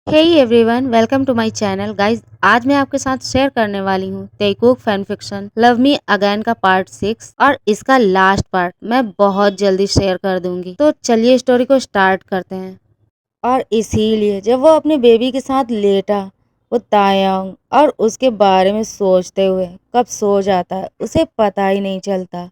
Hey everyone, welcome to my channel guys. आज मैं आपके साथ शेयर करने वाली हूँ Taekook fan fiction love me again का पार्ट 6 और इसका लास्ट पार्ट मैं बहुत जल्दी शेयर कर दूंगी। तो चलिए स्टोरी को स्टार्ट करते हैं। और इसीलिए जब वो अपने बेबी के साथ लेटा, वो तायंग और उसके बारे में सोचते हुए कब सो जाता है उसे पता ही नहीं चलता।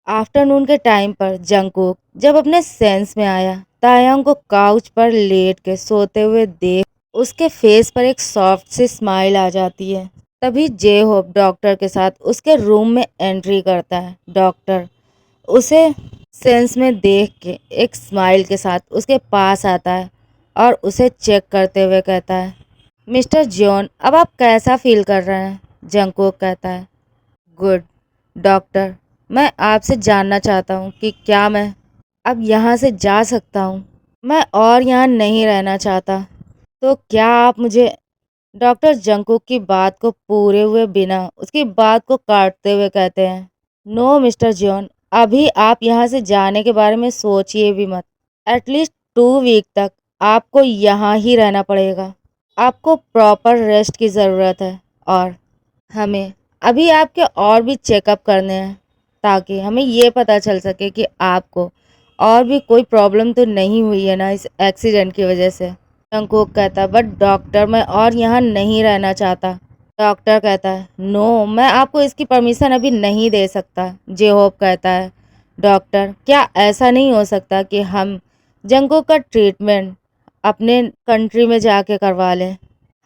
आफ्टरनून के टाइम पर जंगकुक जब अपने सेंस में आया, तायंग को काउच पर लेट के सोते हुए देख उसके फेस पर एक सॉफ्ट सी स्माइल आ जाती है। तभी जे होप डॉक्टर के साथ उसके रूम में एंट्री करता है। डॉक्टर उसे सेंस में देख के एक स्माइल के साथ उसके पास आता है और उसे चेक करते हुए कहता है, मिस्टर जॉन, अब आप कैसा फील कर रहे हैं? जंगकुक कहता है, गुड। डॉक्टर, मैं आपसे जानना चाहता हूँ कि क्या मैं अब यहाँ से जा सकता हूँ? मैं और यहाँ नहीं रहना चाहता। तो क्या आप मुझे डॉक्टर जंकुक की बात को पूरे हुए बिना उसकी बात को काटते हुए कहते हैं, नो मिस्टर जॉन, अभी आप यहाँ से जाने के बारे में सोचिए भी मत। एटलीस्ट 2 वीक तक आपको यहाँ ही रहना पड़ेगा। आपको प्रॉपर रेस्ट की ज़रूरत है और हमें अभी आपके और भी चेकअप करने हैं ताकि हमें ये पता चल सके कि आपको और भी कोई प्रॉब्लम तो नहीं हुई है ना इस एक्सीडेंट की वजह से। जंगकुक कहता है, बट डॉक्टर मैं और यहाँ नहीं रहना चाहता। डॉक्टर कहता है, नो, मैं आपको इसकी परमिशन अभी नहीं दे सकता। जे होप कहता है, डॉक्टर क्या ऐसा नहीं हो सकता कि हम जंगकुक का ट्रीटमेंट अपने कंट्री में जाके करवा लें?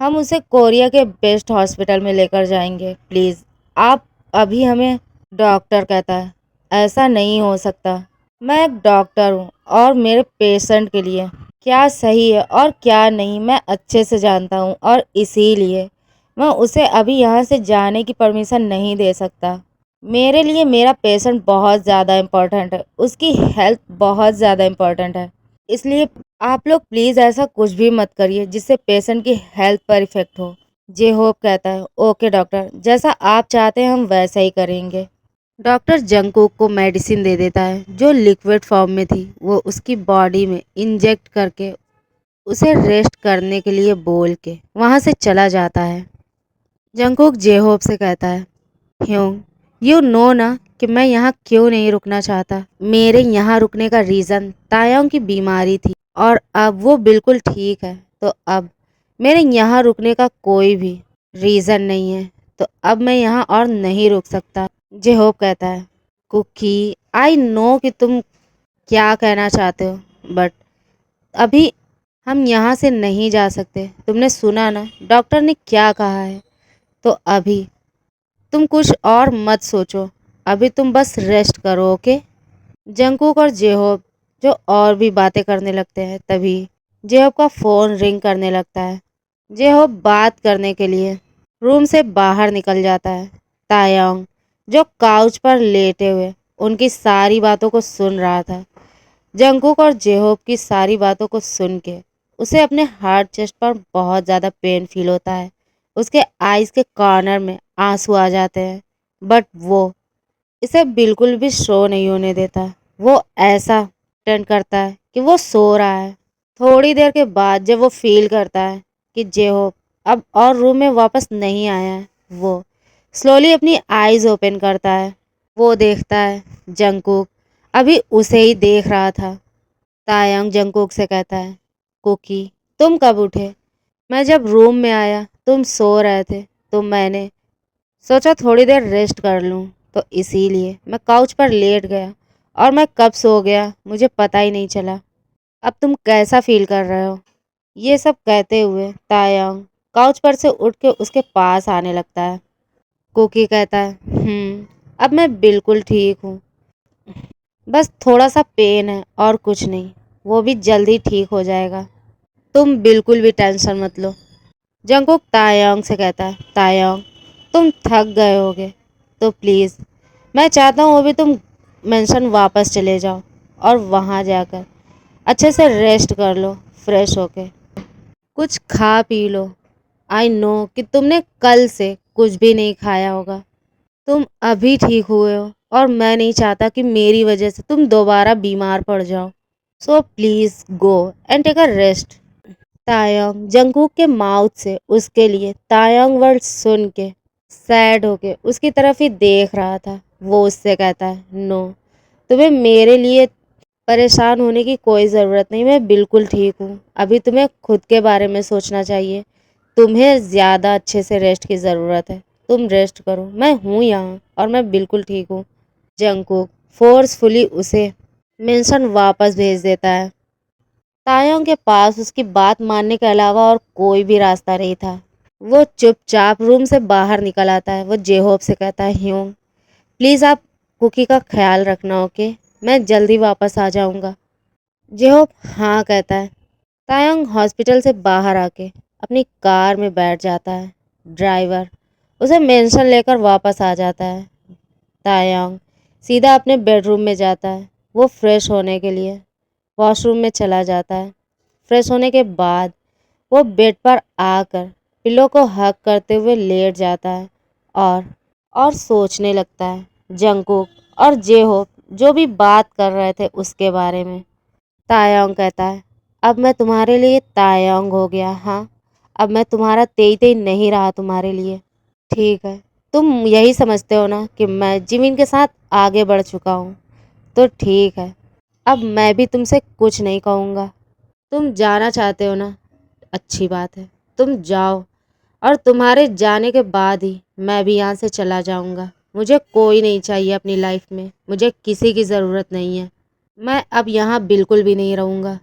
हम उसे कोरिया के बेस्ट हॉस्पिटल में लेकर जाएंगे। प्लीज़ आप अभी हमें। डॉक्टर कहता है, ऐसा नहीं हो सकता। मैं एक डॉक्टर हूँ और मेरे पेशेंट के लिए क्या सही है और क्या नहीं मैं अच्छे से जानता हूँ और इसीलिए मैं उसे अभी यहाँ से जाने की परमिशन नहीं दे सकता। मेरे लिए मेरा पेशेंट बहुत ज़्यादा इम्पोर्टेंट है, उसकी हेल्थ बहुत ज़्यादा इम्पोर्टेंट है। इसलिए आप लोग प्लीज़ ऐसा कुछ भी मत करिए जिससे पेशेंट की हेल्थ पर इफ़ेक्ट हो। जे होप कहता है, ओके डॉक्टर, जैसा आप चाहते हैं हम वैसा ही करेंगे। डॉक्टर जंगकुक को मेडिसिन दे देता है जो लिक्विड फॉर्म में थी। वो उसकी बॉडी में इंजेक्ट करके उसे रेस्ट करने के लिए बोल के वहाँ से चला जाता है। जंगकुक जेहोप से कहता है, ह्योंग, यू नो ना कि मैं यहाँ क्यों नहीं रुकना चाहता। मेरे यहाँ रुकने का रीज़न तायोंग की बीमारी थी और अब वो बिल्कुल ठीक है। तो अब मेरे यहाँ रुकने का कोई भी रीज़न नहीं है। तो अब मैं यहाँ और नहीं रुक सकता। जेहोप कहता है, कुकी, आई नो कि तुम क्या कहना चाहते हो, बट अभी हम यहाँ से नहीं जा सकते। तुमने सुना ना डॉक्टर ने क्या कहा है? तो अभी तुम कुछ और मत सोचो, अभी तुम बस रेस्ट करो, ओके? जंगकुक और जेहोब जो और भी बातें करने लगते हैं, तभी जेहोब का फ़ोन रिंग करने लगता है। जेहोब बात करने के लिए रूम से बाहर निकल जाता है। तायांग जो काउच पर लेटे हुए उनकी सारी बातों को सुन रहा था। जंगकुक और जेहोब की सारी बातों को सुन के उसे अपने हार्ट चेस्ट पर बहुत ज़्यादा पेन फील होता है। उसके आइज़ के कॉर्नर में आंसू आ जाते हैं, बट वो इसे बिल्कुल भी शो नहीं होने देता। वो ऐसा प्रेटेंड करता है कि वो सो रहा है। थोड़ी देर के बाद जब वो फील करता है कि जेहोब अब और रूम में वापस नहीं आया है, वो स्लोली अपनी आईज ओपन करता है। वो देखता है जंगकुक अभी उसे ही देख रहा था। तायंग जंगकुक से कहता है, कुकी, तुम कब उठे? मैं जब रूम में आया तुम सो रहे थे, तो मैंने सोचा थोड़ी देर रेस्ट कर लूं, तो इसीलिए मैं काउच पर लेट गया और मैं कब सो गया मुझे पता ही नहीं चला। अब तुम कैसा फील कर रहे हो? ये सब कहते हुए तायंग काउच पर से उठ के उसके पास आने लगता है। कुकी कहता है, अब मैं बिल्कुल ठीक हूँ, बस थोड़ा सा पेन है और कुछ नहीं, वो भी जल्दी ठीक हो जाएगा। तुम बिल्कुल भी टेंशन मत लो। जंगकुक तायंग से कहता है, तायंग, तुम थक गए होगे, तो प्लीज़ मैं चाहता हूँ अभी तुम मेंशन वापस चले जाओ और वहाँ जाकर अच्छे से रेस्ट कर लो, फ्रेश होके कुछ खा पी लो। आई नो कि तुमने कल से कुछ भी नहीं खाया होगा। तुम अभी ठीक हुए हो और मैं नहीं चाहता कि मेरी वजह से तुम दोबारा बीमार पड़ जाओ। So please go and take a rest. Taehyung Jungkook के माउथ से उसके लिए तायंग वर्ड सुन के सैड होके उसकी तरफ ही देख रहा था। वो उससे कहता है, नो, तुम्हें मेरे लिए परेशान होने की कोई ज़रूरत नहीं, मैं बिल्कुल ठीक हूँ। अभी तुम्हें खुद के बारे में सोचना चाहिए। तुम्हें ज़्यादा अच्छे से रेस्ट की ज़रूरत है। तुम रेस्ट करो, मैं हूँ यहाँ और मैं बिल्कुल ठीक हूँ। जंगकुक फोर्सफुली उसे मेंशन वापस भेज देता है। तायोंग के पास उसकी बात मानने के अलावा और कोई भी रास्ता नहीं था। वो चुपचाप रूम से बाहर निकल आता है। वो जेहोप से कहता है, ह्यूंग, प्लीज़ आप कुकी का ख्याल रखना, ओके? मैं जल्दी वापस आ जाऊंगा। जेहोप हाँ कहता है। तायंग हॉस्पिटल से बाहर आके अपनी कार में बैठ जाता है। ड्राइवर उसे मेंशन लेकर वापस आ जाता है। तायंग सीधा अपने बेडरूम में जाता है। वो फ्रेश होने के लिए वॉशरूम में चला जाता है। फ्रेश होने के बाद वो बेड पर आकर पिलो को हग करते हुए लेट जाता है और सोचने लगता है जंगकुक और जेहोप जो भी बात कर रहे थे उसके बारे में। तायंग कहता है, अब मैं तुम्हारे लिए तायंग हो गया। हाँ, अब मैं तुम्हारा तेई तेई नहीं रहा तुम्हारे लिए। ठीक है, तुम यही समझते हो ना कि मैं जिमिन के साथ आगे बढ़ चुका हूँ? तो ठीक है, अब मैं भी तुमसे कुछ नहीं कहूँगा। तुम जाना चाहते हो ना? अच्छी बात है, तुम जाओ और तुम्हारे जाने के बाद ही मैं भी यहाँ से चला जाऊँगा। मुझे कोई नहीं चाहिए अपनी लाइफ में, मुझे किसी की ज़रूरत नहीं है। मैं अब यहाँ बिल्कुल भी नहीं रहूँगा।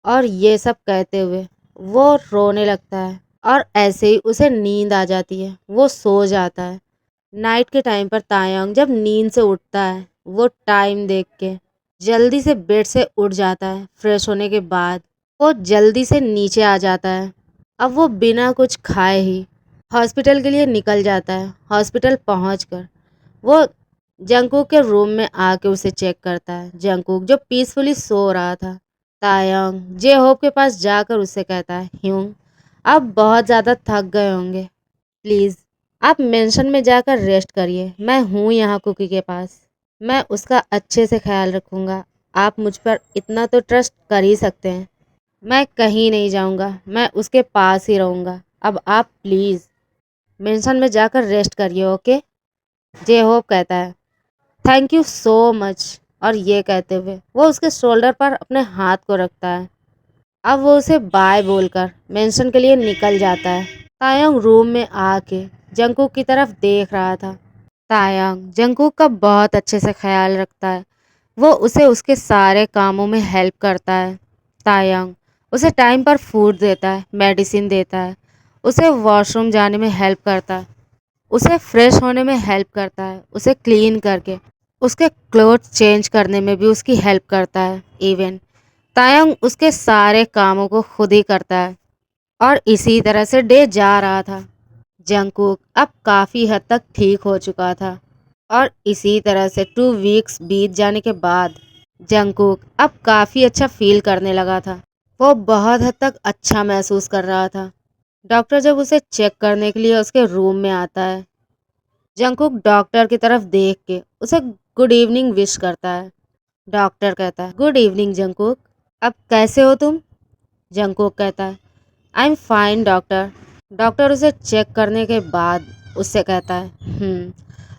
और ये सब कहते हुए वो रोने लगता है और ऐसे ही उसे नींद आ जाती है। वो सो जाता है। नाइट के टाइम पर तायंग जब नींद से उठता है वो टाइम देख के जल्दी से बेड से उठ जाता है। फ्रेश होने के बाद वो जल्दी से नीचे आ जाता है। अब वो बिना कुछ खाए ही हॉस्पिटल के लिए निकल जाता है। हॉस्पिटल पहुंचकर वो जंगकुक के रूम में आके उसे चेक करता है। जंगकुक जो पीसफुली सो रहा था। तायंग जे होप के पास जाकर उससे कहता है, ह्यूंग, आप बहुत ज़्यादा थक गए होंगे, प्लीज़ आप मेंशन में जाकर रेस्ट करिए। मैं हूँ यहाँ कुकी के पास, मैं उसका अच्छे से ख्याल रखूँगा। आप मुझ पर इतना तो ट्रस्ट कर ही सकते हैं। मैं कहीं नहीं जाऊँगा, मैं उसके पास ही रहूँगा। अब आप प्लीज़ मेंशन में जाकर रेस्ट करिए, ओके? जे होप कहता है, थैंक यू सो मच। और ये कहते हुए वो उसके शोल्डर पर अपने हाथ को रखता है। अब वो उसे बाय बोलकर मेंशन के लिए निकल जाता है। तायंग रूम में आके जंगकुक की तरफ देख रहा था। तायंग जंगकुक का बहुत अच्छे से ख्याल रखता है। वो उसे उसके सारे कामों में हेल्प करता है। तायंग उसे टाइम पर फूड देता है, मेडिसिन देता है, उसे वॉशरूम जाने में हेल्प करता है, उसे फ्रेश होने में हेल्प करता है, उसे क्लीन करके उसके क्लोथ्स चेंज करने में भी उसकी हेल्प करता है। इवन तायंग उसके सारे कामों को खुद ही करता है। और इसी तरह से डे जा रहा था। जंगकुक अब काफ़ी हद तक ठीक हो चुका था। और इसी तरह से 2 वीक्स बीत जाने के बाद जंगकुक अब काफ़ी अच्छा फील करने लगा था। वो बहुत हद तक अच्छा महसूस कर रहा था। डॉक्टर जब उसे चेक करने के लिए उसके रूम में आता है, जंगकुक डॉक्टर की तरफ देख के उसे गुड इवनिंग विश करता है। डॉक्टर कहता है, गुड इवनिंग जंगकुक, अब कैसे हो तुम? जंगकुक कहता है, I am fine doctor. Doctor उसे चेक करने के बाद उससे कहता है,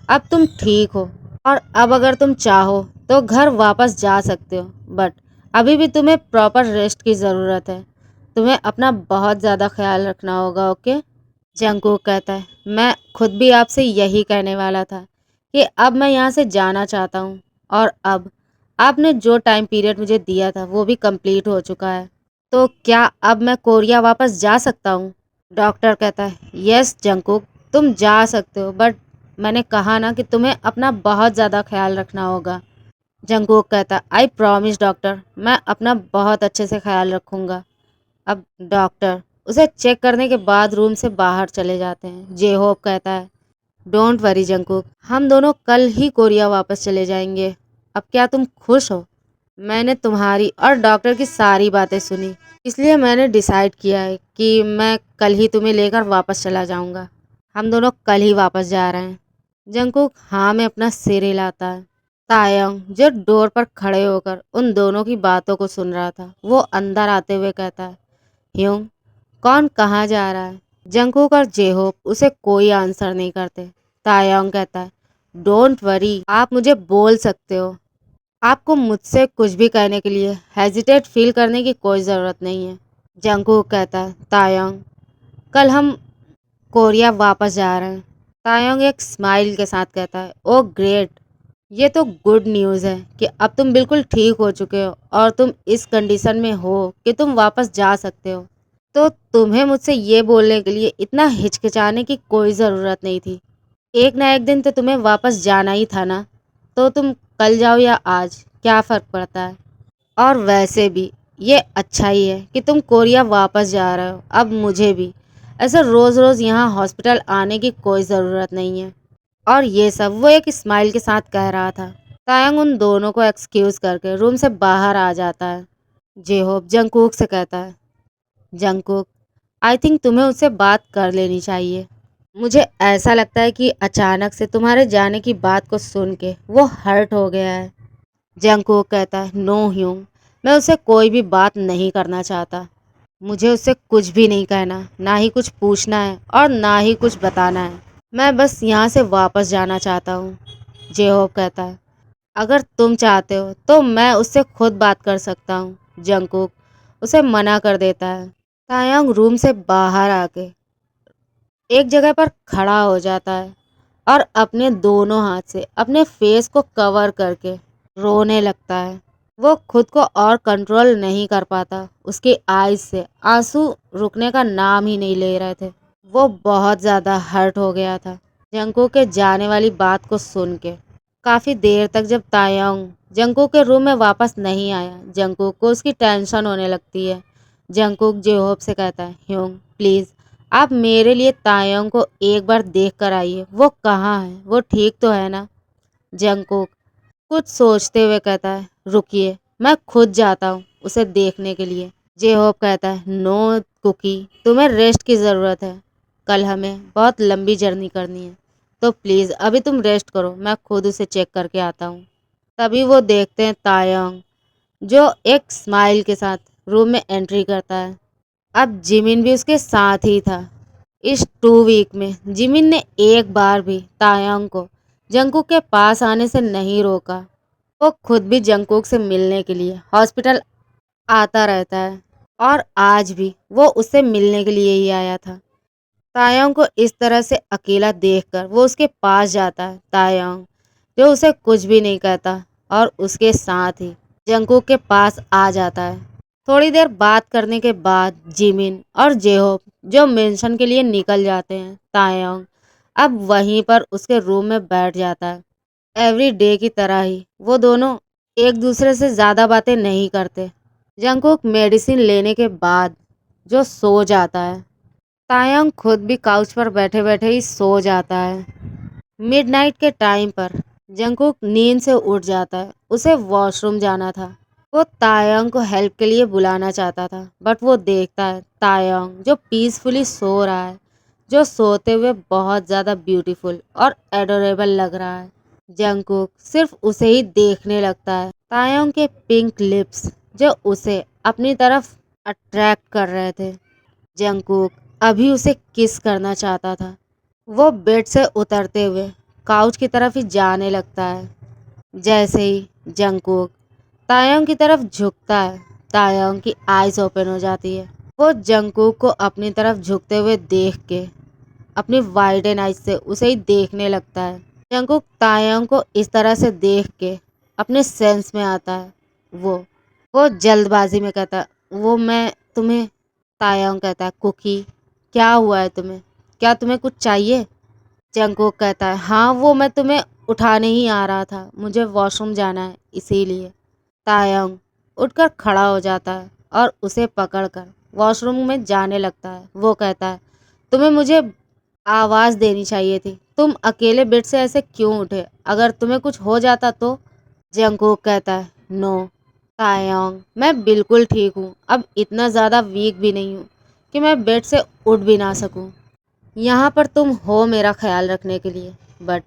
अब तुम ठीक हो और अब अगर तुम चाहो तो घर वापस जा सकते हो, बट अभी भी तुम्हें प्रॉपर रेस्ट की ज़रूरत है। तुम्हें अपना बहुत ज़्यादा ख्याल रखना होगा, ओके? जंगकुक कहता है, मैं खुद भी आपसे यही कहने वाला था कि अब मैं यहाँ से जाना चाहता हूँ और अब आपने जो टाइम पीरियड मुझे दिया था वो भी कंप्लीट हो चुका है। तो क्या अब मैं कोरिया वापस जा सकता हूँ? डॉक्टर कहता है, यस जंगकुक, तुम जा सकते हो, बट मैंने कहा ना कि तुम्हें अपना बहुत ज़्यादा ख्याल रखना होगा। जंगकुक कहता है, आई प्रॉमिस डॉक्टर, मैं अपना बहुत अच्छे से ख्याल रखूँगा। अब डॉक्टर उसे चेक करने के बाद रूम से बाहर चले जाते हैं। जे होप कहता है, डोंट वरी जंगकुक, हम दोनों कल ही कोरिया वापस चले जाएंगे। अब क्या तुम खुश हो? मैंने तुम्हारी और डॉक्टर की सारी बातें सुनी, इसलिए मैंने डिसाइड किया है कि मैं कल ही तुम्हें लेकर वापस चला जाऊंगा। हम दोनों कल ही वापस जा रहे हैं। जंगकुक हाँ में अपना सिर हिलाता है। तायंग जो डोर पर खड़े होकर उन दोनों की बातों को सुन रहा था वो अंदर आते हुए कहता है, ह्यूंग, कौन कहाँ जा रहा है? जंगकुक और जेहोप उसे कोई आंसर नहीं करते। तायंग कहता है, डोंट वरी, आप मुझे बोल सकते हो। आपको मुझसे कुछ भी कहने के लिए हेजिटेट फील करने की कोई ज़रूरत नहीं है। जंगकुक कहता है, तायंग, कल हम कोरिया वापस जा रहे हैं। तायंग एक स्माइल के साथ कहता है, ओह ग्रेट, ये तो गुड न्यूज़ है कि अब तुम बिल्कुल ठीक हो चुके हो और तुम इस कंडीशन में हो कि तुम वापस जा सकते हो। तो तुम्हें मुझसे ये बोलने के लिए इतना हिचकिचाने की कोई ज़रूरत नहीं थी। एक ना एक दिन तो तुम्हें वापस जाना ही था ना, तो तुम कल जाओ या आज, क्या फ़र्क पड़ता है? और वैसे भी ये अच्छा ही है कि तुम कोरिया वापस जा रहे हो। अब मुझे भी ऐसे रोज़ रोज़ यहाँ हॉस्पिटल आने की कोई ज़रूरत नहीं है। और ये सब वो एक स्माइल के साथ कह रहा था। तायंग उन दोनों को एक्सक्यूज करके रूम से बाहर आ जाता है। जेहोप जंगकुक से कहता है, जंगकुक, आई थिंक तुम्हें उससे बात कर लेनी चाहिए। मुझे ऐसा लगता है कि अचानक से तुम्हारे जाने की बात को सुन के वो हर्ट हो गया है। जंगकुक कहता है, नो ह्यूंग, मैं उससे कोई भी बात नहीं करना चाहता। मुझे उससे कुछ भी नहीं कहना, ना ही कुछ पूछना है और ना ही कुछ बताना है। मैं बस यहाँ से वापस जाना चाहता हूँ। जेहोप कहता है, अगर तुम चाहते हो तो मैं उससे खुद बात कर सकता हूँ। जंगकुक उसे मना कर देता है। तायंग रूम से बाहर आके एक जगह पर खड़ा हो जाता है और अपने दोनों हाथ से अपने फेस को कवर करके रोने लगता है। वो खुद को और कंट्रोल नहीं कर पाता। उसकी आईज से आंसू रुकने का नाम ही नहीं ले रहे थे। वो बहुत ज़्यादा हर्ट हो गया था जंगकुक के जाने वाली बात को सुन के। काफ़ी देर तक जब तायंग जंगकुक के रूम में वापस नहीं आया, जंगकुक को उसकी टेंशन होने लगती है। जंगकुक जेहोप से कहता है, ह्यूंग प्लीज़, आप मेरे लिए तायंग को एक बार देख कर आइए। वो कहाँ है? वो ठीक तो है ना? जंगकुक कुछ सोचते हुए कहता है, रुकिए, मैं खुद जाता हूँ उसे देखने के लिए। जेहोप कहता है, नो कुकी, तुम्हें रेस्ट की ज़रूरत है। कल हमें बहुत लंबी जर्नी करनी है, तो प्लीज़ अभी तुम रेस्ट करो, मैं खुद उसे चेक करके आता हूँ। तभी वो देखते हैं तायंग, जो एक स्माइल के साथ रूम में एंट्री करता है। अब जिमिन भी उसके साथ ही था। इस 2 वीक में जिमिन ने एक बार भी तायंग को जंगकुक के पास आने से नहीं रोका। वो खुद भी जंगकुक से मिलने के लिए हॉस्पिटल आता रहता है और आज भी वो उससे मिलने के लिए ही आया था। तायंग को इस तरह से अकेला देखकर वो उसके पास जाता है। तायंग जो उसे कुछ भी नहीं कहता और उसके साथ ही जंगकुक के पास आ जाता है। थोड़ी देर बात करने के बाद जिमिन और जेहोप जो मेंशन के लिए निकल जाते हैं, तायंग अब वहीं पर उसके रूम में बैठ जाता है। एवरी डे की तरह ही वो दोनों एक दूसरे से ज़्यादा बातें नहीं करते। जंगकुक मेडिसिन लेने के बाद जो सो जाता है, तायंग खुद भी काउच पर बैठे बैठे ही सो जाता है। मिडनाइट के टाइम पर जंगकुक नींद से उठ जाता है। उसे वॉशरूम जाना था। वो तायंग को हेल्प के लिए बुलाना चाहता था, बट वो देखता है तायंग जो पीसफुली सो रहा है, जो सोते हुए बहुत ज़्यादा ब्यूटीफुल और एडोरेबल लग रहा है। जंगकुक सिर्फ उसे ही देखने लगता है। तायंग के पिंक लिप्स जो उसे अपनी तरफ अट्रैक्ट कर रहे थे। जंगकुक अभी उसे किस करना चाहता था। वो बेड से उतरते हुए काउच की तरफ ही जाने लगता है। जैसे ही जंगकुक तायंग की तरफ झुकता है, तायंग की आइज ओपन हो जाती है। वो जंगकुक को अपनी तरफ झुकते हुए देख के अपनी वाइडन आइज से उसे ही देखने लगता है। जंगकुक तायंग को इस तरह से देख के अपने सेंस में आता है। वो जल्दबाजी में कहता है, वो मैं तुम्हें। तायंग कहता है, कुकी, क्या हुआ है तुम्हें? क्या तुम्हें कुछ चाहिए? जंगकुक कहता है, हाँ, वो मैं तुम्हें उठाने ही आ रहा था, मुझे वॉशरूम जाना है इसीलिए। तायंग उठकर खड़ा हो जाता है और उसे पकड़कर वॉशरूम में जाने लगता है। वो कहता है, तुम्हें मुझे आवाज़ देनी चाहिए थी। तुम अकेले बेड से ऐसे क्यों उठे? अगर तुम्हें कुछ हो जाता तो? जंगकुक कहता है, नो तायंग, मैं बिल्कुल ठीक हूँ। अब इतना ज़्यादा वीक भी नहीं हूँ कि मैं बेड से उठ भी ना सकूँ। यहाँ पर तुम हो मेरा ख्याल रखने के लिए, बट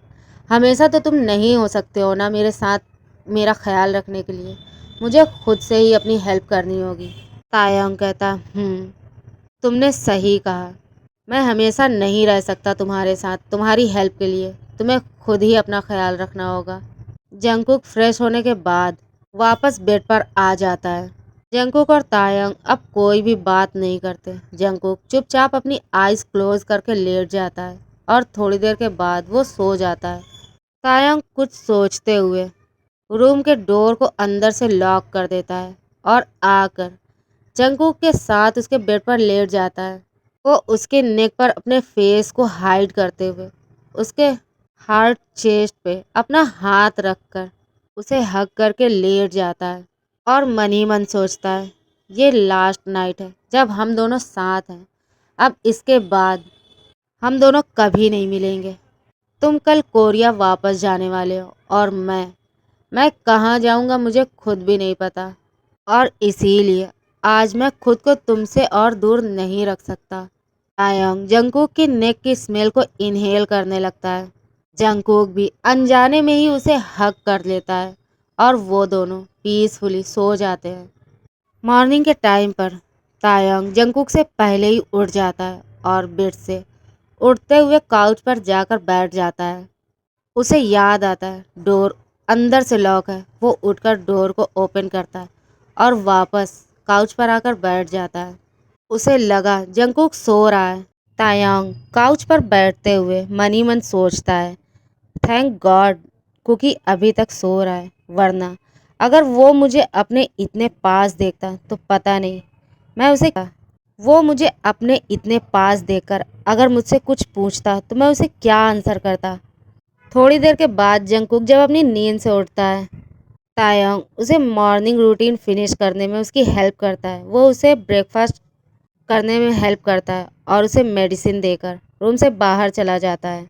हमेशा तो तुम नहीं हो सकते हो ना मेरे साथ मेरा ख्याल रखने के लिए। मुझे खुद से ही अपनी हेल्प करनी होगी। तायंग कहता, तुमने सही कहा। मैं हमेशा नहीं रह सकता तुम्हारे साथ। तुम्हारी हेल्प के लिए तुम्हें खुद ही अपना ख्याल रखना होगा। जंगकुक फ्रेश होने के बाद वापस बेड पर आ जाता है। जंगकुक और तायंग अब कोई भी बात नहीं करते। जंगकुक चुपचाप अपनी आईज क्लोज करके लेट जाता है और थोड़ी देर के बाद वो सो जाता है। तायंग कुछ सोचते हुए रूम के डोर को अंदर से लॉक कर देता है और आकर जंगकुक के साथ उसके बेड पर लेट जाता है। वो उसके नेक पर अपने फेस को हाइड करते हुए उसके हार्ट चेस्ट पे अपना हाथ रखकर उसे हग करके लेट जाता है और मन ही मन सोचता है, ये लास्ट नाइट है जब हम दोनों साथ हैं। अब इसके बाद हम दोनों कभी नहीं मिलेंगे। तुम कल कोरिया वापस जाने वाले हो और मैं कहाँ जाऊँगा मुझे खुद भी नहीं पता। और इसीलिए आज मैं खुद को तुमसे और दूर नहीं रख सकता। तायंग जंगकुक की नेक की स्मेल को इनहेल करने लगता है। जंगकुक भी अनजाने में ही उसे हग कर लेता है और वो दोनों पीसफुली सो जाते हैं। मॉर्निंग के टाइम पर तायंग जंगकुक से पहले ही उठ जाता है और बेड से उठते हुए काउच पर जाकर बैठ जाता है। उसे याद आता है डोर अंदर से लॉक है। वो उठकर डोर को ओपन करता है और वापस काउच पर आकर बैठ जाता है। उसे लगा जंगकुक सो रहा है। तायांग काउच पर बैठते हुए मन ही मन सोचता है, थैंक गॉड कुकी अभी तक सो रहा है, वरना अगर वो मुझे अपने इतने पास देखता तो पता नहीं मैं उसे वो मुझे अपने इतने पास देखकर अगर मुझसे कुछ पूछता तो मैं उसे क्या आंसर करता। थोड़ी देर के बाद जंगकुक जब अपनी नींद से उठता है, तायंग उसे मॉर्निंग रूटीन फिनिश करने में उसकी हेल्प करता है। वो उसे ब्रेकफास्ट करने में हेल्प करता है और उसे मेडिसिन देकर रूम से बाहर चला जाता है।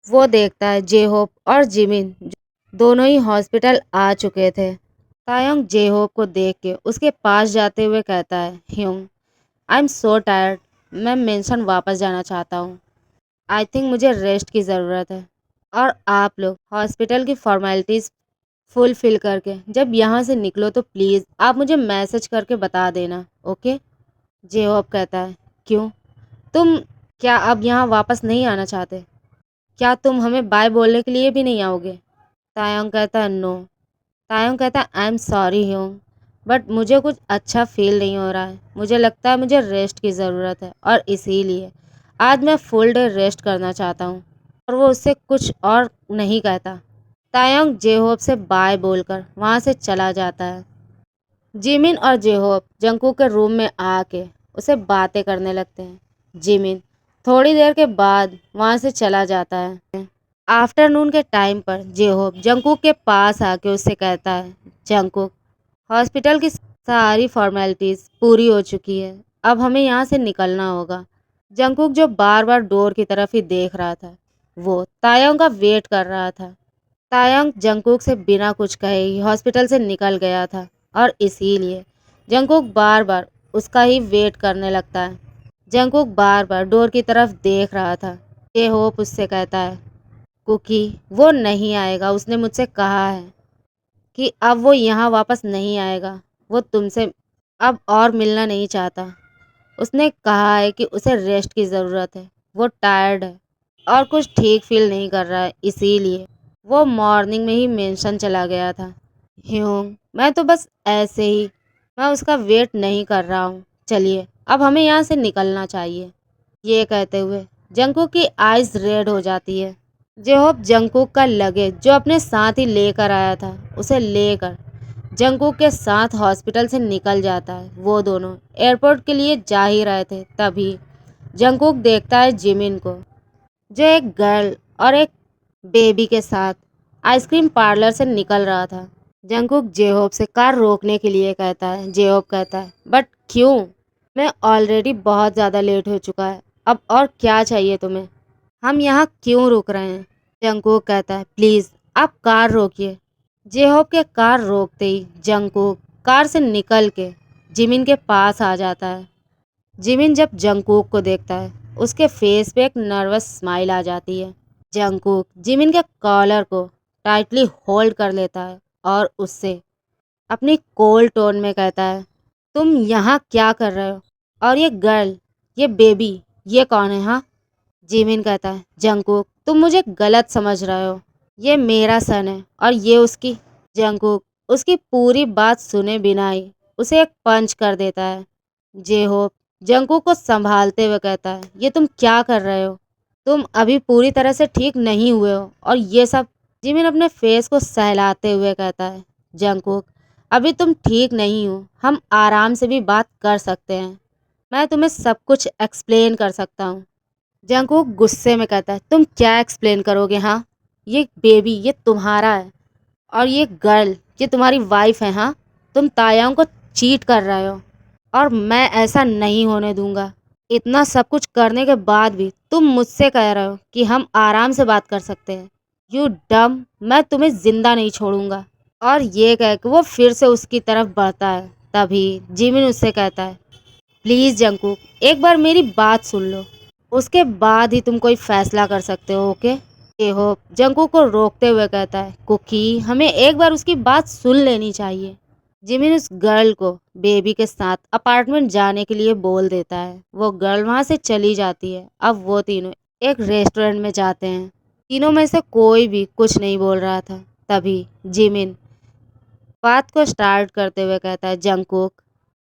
वो देखता है जेहोप और जिमिन दोनों ही हॉस्पिटल आ चुके थे। तायंग जेहोप को देख के उसके पास जाते हुए कहता है, ह्यूंग आई एम सो टायर्ड। मैं मेंशन वापस जाना चाहता हूँ। आई थिंक मुझे रेस्ट की ज़रूरत है। और आप लोग हॉस्पिटल की फॉर्मेलिटीज़ फुलफिल करके जब यहाँ से निकलो तो प्लीज़ आप मुझे मैसेज करके बता देना, ओके। जेहोप कहता है, क्यों? तुम क्या अब यहाँ वापस नहीं आना चाहते? क्या तुम हमें बाय बोलने के लिए भी नहीं आओगे? तायंग कहता है, नो। तायंग कहता है, आई एम सॉरी ह्यूंग, बट मुझे कुछ अच्छा फील नहीं हो रहा है। मुझे लगता है मुझे रेस्ट की ज़रूरत है और इसीलिए आज मैं फुल डे रेस्ट करना चाहता हूँ। और वो उससे कुछ और नहीं कहता। तायंग जेहोप से बाय बोलकर वहाँ से चला जाता है। जिमिन और जेहोप जंकू के रूम में आके उसे बातें करने लगते हैं। जिमिन थोड़ी देर के बाद वहाँ से चला जाता है। आफ्टरनून के टाइम पर जेहोप जंकुक के पास आके उससे कहता है, जंकुक हॉस्पिटल की सारी फॉर्मेलिटीज़ पूरी हो चुकी है, अब हमें यहाँ से निकलना होगा। जंकुक जो बार बार डोर की तरफ ही देख रहा था, वो तायंग का वेट कर रहा था। तायंग जंकुक से बिना कुछ कहे ही हॉस्पिटल से निकल गया था और इसीलिए जंकुक बार बार उसका ही वेट करने लगता है। जंकुक बार बार डोर की तरफ देख रहा था। ये होप उससे कहता है, कुकी वो नहीं आएगा, उसने मुझसे कहा है कि अब वो यहाँ वापस नहीं आएगा। वो तुमसे अब और मिलना नहीं चाहता। उसने कहा है कि उसे रेस्ट की ज़रूरत है। वो टायर्ड है और कुछ ठीक फील नहीं कर रहा है, इसीलिए वो मॉर्निंग में ही मेंशन चला गया था। ह्यूंग मैं तो बस ऐसे ही मैं उसका वेट नहीं कर रहा हूँ। चलिए अब हमें यहाँ से निकलना चाहिए। ये कहते हुए जंकुक की आइज रेड हो जाती है। जेहोप जंकुक का लगेज जो अपने साथ ही लेकर आया था उसे लेकर जंकुक के साथ हॉस्पिटल से निकल जाता है। वो दोनों एयरपोर्ट के लिए जा ही रहे थे, तभी जंकुक देखता है जिमिन को, जो एक गर्ल और एक बेबी के साथ आइसक्रीम पार्लर से निकल रहा था। जंकुक जेहोप से कार रोकने के लिए कहता है। जेहोप कहता है, बट क्यों? मैं ऑलरेडी बहुत ज़्यादा लेट हो चुका है, अब और क्या चाहिए तुम्हें? हम यहाँ क्यों रुक रहे हैं? जंकुक कहता है, प्लीज़ आप कार रोकिए। जेहोप के कार रोकते ही जंकुक कार से निकल के जिमिन के पास आ जाता है। जिमिन जब जंकुक को देखता है उसके फेस पे एक नर्वस स्माइल आ जाती है। जंकुक जिमिन के कॉलर को टाइटली होल्ड कर लेता है और उससे अपनी कोल्ड टोन में कहता है, तुम यहाँ क्या कर रहे हो? और ये गर्ल ये बेबी, ये कौन है? हाँ। जिमिन कहता है, जंगकुक तुम मुझे गलत समझ रहे हो, ये मेरा सन है और ये उसकी। जंगकुक उसकी पूरी बात सुने बिना ही उसे एक पंच कर देता है। जे होप जंगकुक को संभालते हुए कहता है, ये तुम क्या कर रहे हो? तुम अभी पूरी तरह से ठीक नहीं हुए हो और ये सब। जिमिन अपने फेस को सहलाते हुए कहता है, जंगकुक अभी तुम ठीक नहीं हो, हम आराम से भी बात कर सकते हैं, मैं तुम्हें सब कुछ एक्सप्लेन कर सकता हूँ। जंगकुक गुस्से में कहता है, तुम क्या एक्सप्लेन करोगे? हाँ, ये बेबी ये तुम्हारा है और ये गर्ल ये तुम्हारी वाइफ है। हाँ, तुम तायाओं को चीट कर रहे हो और मैं ऐसा नहीं होने दूंगा। इतना सब कुछ करने के बाद भी तुम मुझसे कह रहे हो कि हम आराम से बात कर सकते हैं। यू डम, मैं तुम्हें जिंदा नहीं छोड़ूंगा। और ये कह के वो फिर से उसकी तरफ बढ़ता है। तभी जिमिन उससे कहता है, प्लीज जंगकुक एक बार मेरी बात सुन लो, उसके बाद ही तुम कोई फैसला कर सकते हो, ओके? ये होप जंगकुक को रोकते हुए कहता है, कुकी हमें एक बार उसकी बात सुन लेनी चाहिए। जिमिन उस गर्ल को बेबी के साथ अपार्टमेंट जाने के लिए बोल देता है। वो गर्ल वहां से चली जाती है। अब वो तीनों एक रेस्टोरेंट में जाते हैं। तीनों में से कोई भी कुछ नहीं बोल रहा था। तभी जिमिन बात को स्टार्ट करते हुए कहता है, जंगकुक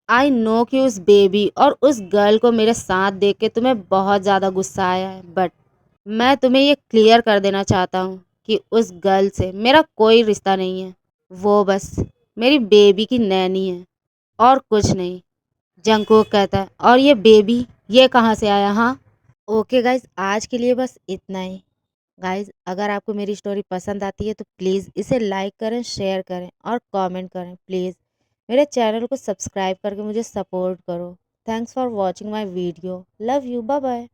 आई नो कि उस बेबी और उस गर्ल को मेरे साथ देख के तुम्हें बहुत ज़्यादा गुस्सा आया है, बट मैं तुम्हें ये क्लियर कर देना चाहता हूँ कि उस गर्ल से मेरा कोई रिश्ता नहीं है। वो बस मेरी बेबी की नैनी है और कुछ नहीं। जंगकुक कहता है, और ये बेबी ये कहाँ से आया? हाँ। ओके गाइज, आज के लिए बस इतना ही। गाइज अगर आपको मेरी स्टोरी पसंद आती है तो प्लीज़ इसे लाइक करें, शेयर करें और कमेंट करें। प्लीज़ मेरे चैनल को सब्सक्राइब करके मुझे सपोर्ट करो। Thanks for watching my video. Love you, bye bye.